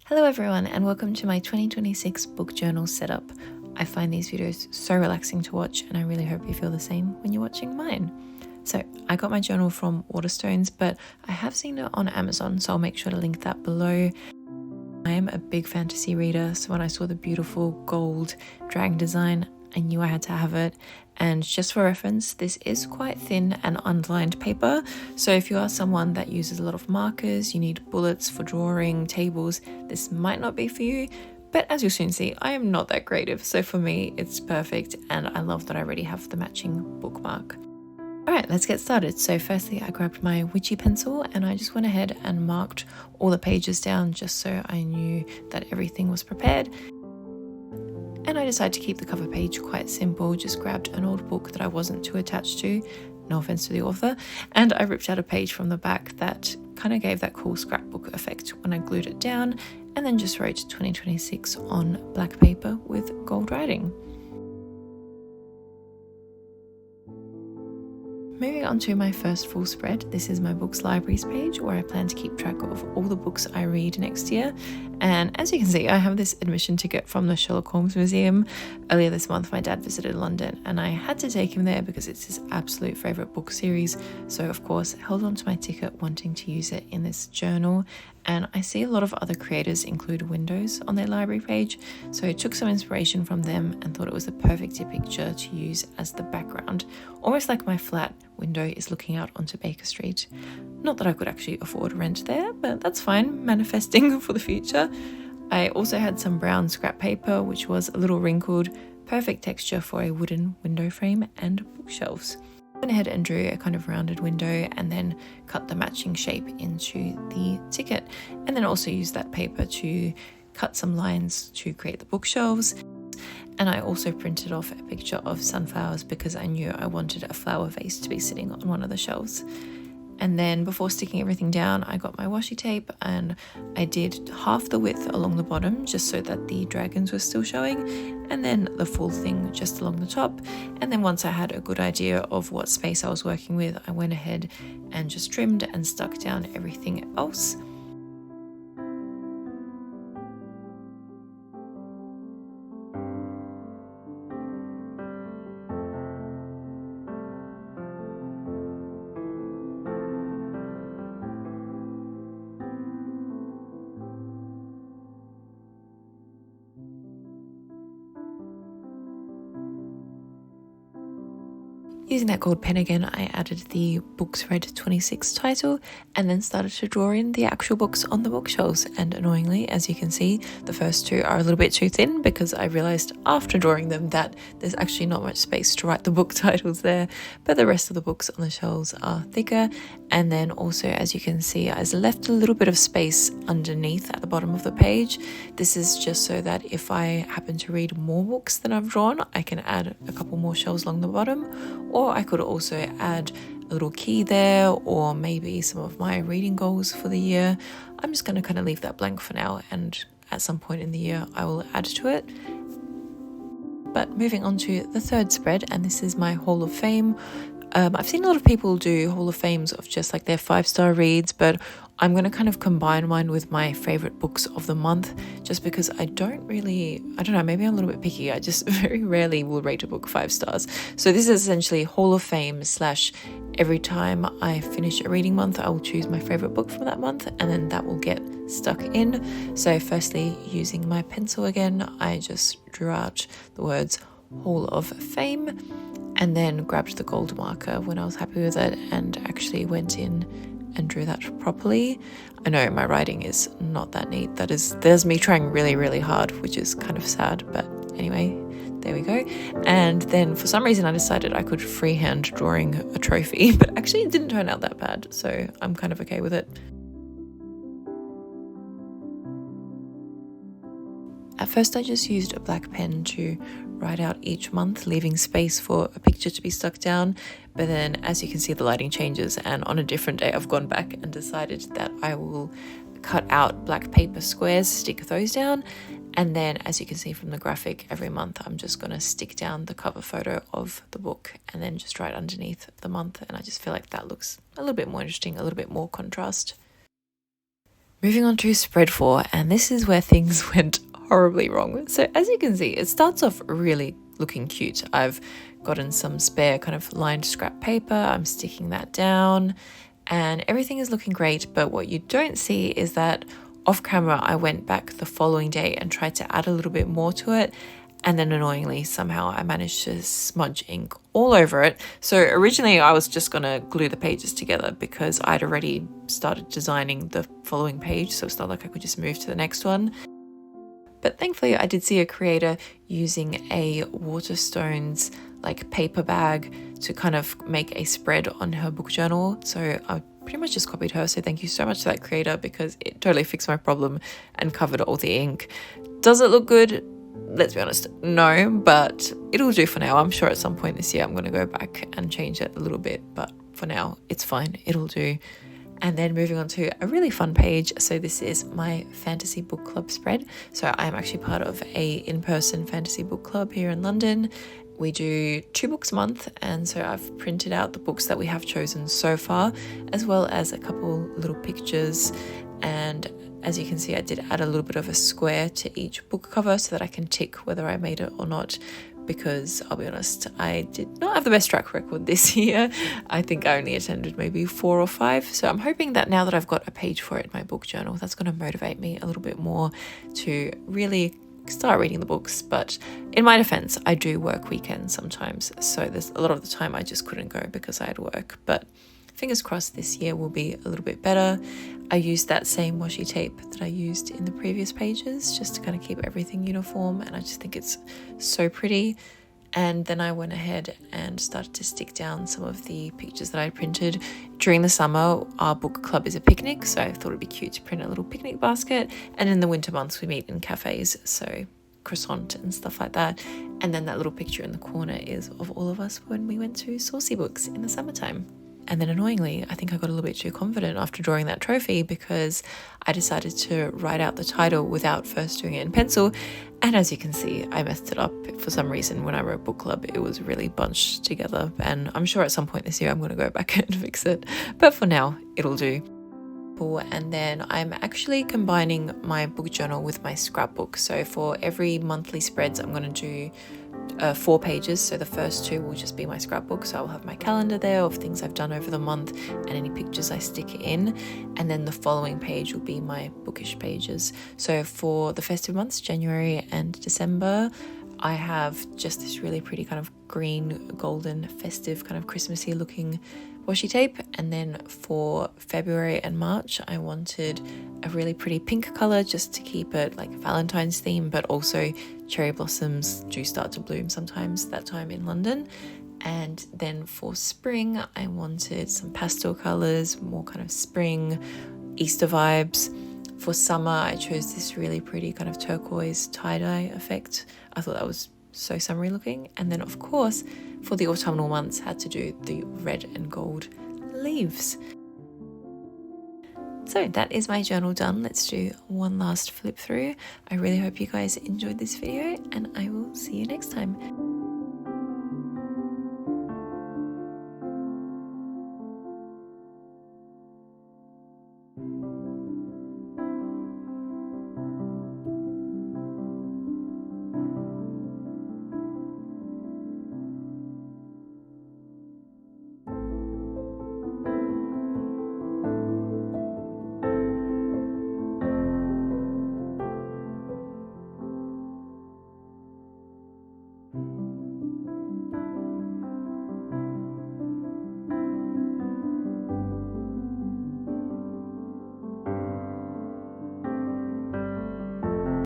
Hello everyone and welcome to my 2026 book journal setup. I find these videos so relaxing to watch and I really hope you feel the same when you're watching mine. So I got my journal from Waterstones, but I have seen it on Amazon, so I'll make sure to link that below. I am a big fantasy reader, so when I saw the beautiful gold dragon design, I knew I had to have it. And just for reference, this is quite thin and unlined paper. So if you are someone that uses a lot of markers, you need bullets for drawing, tables, this might not be for you. But as you'll soon see, I am not that creative. So for me, it's perfect. And I love that I already have the matching bookmark. All right, let's get started. So firstly, I grabbed my witchy pencil and I just went ahead and marked all the pages down just so I knew that everything was prepared. And I decided to keep the cover page quite simple, just grabbed an old book that I wasn't too attached to, no offense to the author, and I ripped out a page from the back that kind of gave that cool scrapbook effect when I glued it down, and then just wrote 2026 on black paper with gold writing. Moving on to my first full spread, this is my books libraries page where I plan to keep track of all the books I read next year. And as you can see, I have this admission ticket from the Sherlock Holmes Museum. Earlier this month, my dad visited London and I had to take him there because it's his absolute favourite book series. So of course, held on to my ticket wanting to use it in this journal. And I see a lot of other creators include windows on their library page, so I took some inspiration from them and thought it was the perfect picture to use as the background, almost like my flat window is looking out onto Baker Street. Not that I could actually afford rent there, but that's fine, manifesting for the future. I also had some brown scrap paper, which was a little wrinkled, perfect texture for a wooden window frame and bookshelves. Went ahead and drew a kind of rounded window and then cut the matching shape into the ticket, and then also used that paper to cut some lines to create the bookshelves. And I also printed off a picture of sunflowers because I knew I wanted a flower vase to be sitting on one of the shelves. And then before sticking everything down, I got my washi tape and I did half the width along the bottom just so that the dragons were still showing, and then the full thing just along the top. And then once I had a good idea of what space I was working with, I went ahead and just trimmed and stuck down everything else. Using that gold pen again, I added the Books Read 26 title and then started to draw in the actual books on the bookshelves. And annoyingly, as you can see, the first two are a little bit too thin because I realised after drawing them that there's actually not much space to write the book titles there, but the rest of the books on the shelves are thicker. And then also, as you can see, I left a little bit of space underneath at the bottom of the page. This is just so that if I happen to read more books than I've drawn, I can add a couple more shelves along the bottom. Or I could also add a little key there, or maybe some of my reading goals for the year. I'm just going to kind of leave that blank for now, and at some point in the year I will add to it. But moving on to the third spread, and this is my Hall of Fame. I've seen a lot of people do Hall of Fames of just like their 5-star reads, but I'm going to kind of combine mine with my favorite books of the month, just because I don't know, maybe I'm a little bit picky. I just very rarely will rate a book 5 stars. So this is essentially Hall of Fame / every time I finish a reading month, I will choose my favorite book from that month, and then that will get stuck in. So firstly, using my pencil again, I just drew out the words Hall of Fame, and then grabbed the gold marker when I was happy with it and actually went in and drew that properly. I know my writing is not that neat. There's me trying really, really hard, which is kind of sad, but anyway, there we go. And then for some reason I decided I could freehand drawing a trophy, but actually it didn't turn out that bad, so I'm kind of okay with it. At first I just used a black pen to write out each month, leaving space for a picture to be stuck down. But then as you can see, the lighting changes, and on a different day I've gone back and decided that I will cut out black paper squares, stick those down, and then as you can see from the graphic, every month I'm just going to stick down the cover photo of the book and then just write underneath the month. And I just feel like that looks a little bit more interesting, a little bit more contrast. Moving on to spread 4, and this is where things went horribly wrong. So as you can see, it starts off really looking cute. I've gotten some spare kind of lined scrap paper. I'm sticking that down and everything is looking great. But what you don't see is that off camera, I went back the following day and tried to add a little bit more to it. And then annoyingly, somehow I managed to smudge ink all over it. So originally I was just going to glue the pages together because I'd already started designing the following page. So it's not like I could just move to the next one. But thankfully I did see a creator using a Waterstones like paper bag to kind of make a spread on her book journal. So I pretty much just copied her. So thank you so much to that creator because it totally fixed my problem and covered all the ink. Does it look good? Let's be honest, no, but it'll do for now. I'm sure at some point this year I'm going to go back and change it a little bit, but for now it's fine, it'll do. And then moving on to a really fun page. So this is my fantasy book club spread. So I'm actually part of a in-person fantasy book club here in London. We do 2 books a month, and so I've printed out the books that we have chosen so far, as well as a couple little pictures. And as you can see, I did add a little bit of a square to each book cover so that I can tick whether I made it or not, because I'll be honest, I did not have the best track record this year. I think I only attended maybe 4 or 5. So I'm hoping that now that I've got a page for it in my book journal, that's going to motivate me a little bit more to really start reading the books. But in my defense, I do work weekends sometimes. So there's a lot of the time I just couldn't go because I had work. But fingers crossed this year will be a little bit better. I used that same washi tape that I used in the previous pages just to kind of keep everything uniform, and I just think it's so pretty. And then I went ahead and started to stick down some of the pictures that I printed. During the summer, our book club is a picnic, so I thought it'd be cute to print a little picnic basket. And in the winter months, we meet in cafes, so croissant and stuff like that. And then that little picture in the corner is of all of us when we went to Saucy Books in the summertime. And then annoyingly, I think I got a little bit too confident after drawing that trophy because I decided to write out the title without first doing it in pencil. And as you can see, I messed it up. For some reason, when I wrote book club, it was really bunched together. And I'm sure at some point this year, I'm going to go back and fix it. But for now, it'll do. And then I'm actually combining my book journal with my scrapbook. So for every monthly spreads, I'm going to do 4 pages. So the first 2 will just be my scrapbook. So I'll have my calendar there of things I've done over the month and any pictures I stick in. And then the following page will be my bookish pages. So for the festive months, January and December, I have just this really pretty kind of green, golden, festive kind of Christmassy looking washi tape. And then for February and March, I wanted a really pretty pink color just to keep it like Valentine's theme, but also cherry blossoms do start to bloom sometimes that time in London. And then for spring, I wanted some pastel colors, more kind of spring, Easter vibes. For summer, I chose this really pretty kind of turquoise tie-dye effect. I thought that was so summery looking. And then of course, for the autumnal months, had to do the red and gold leaves. So that is my journal done. Let's do one last flip through. I really hope you guys enjoyed this video, and I will see you next time.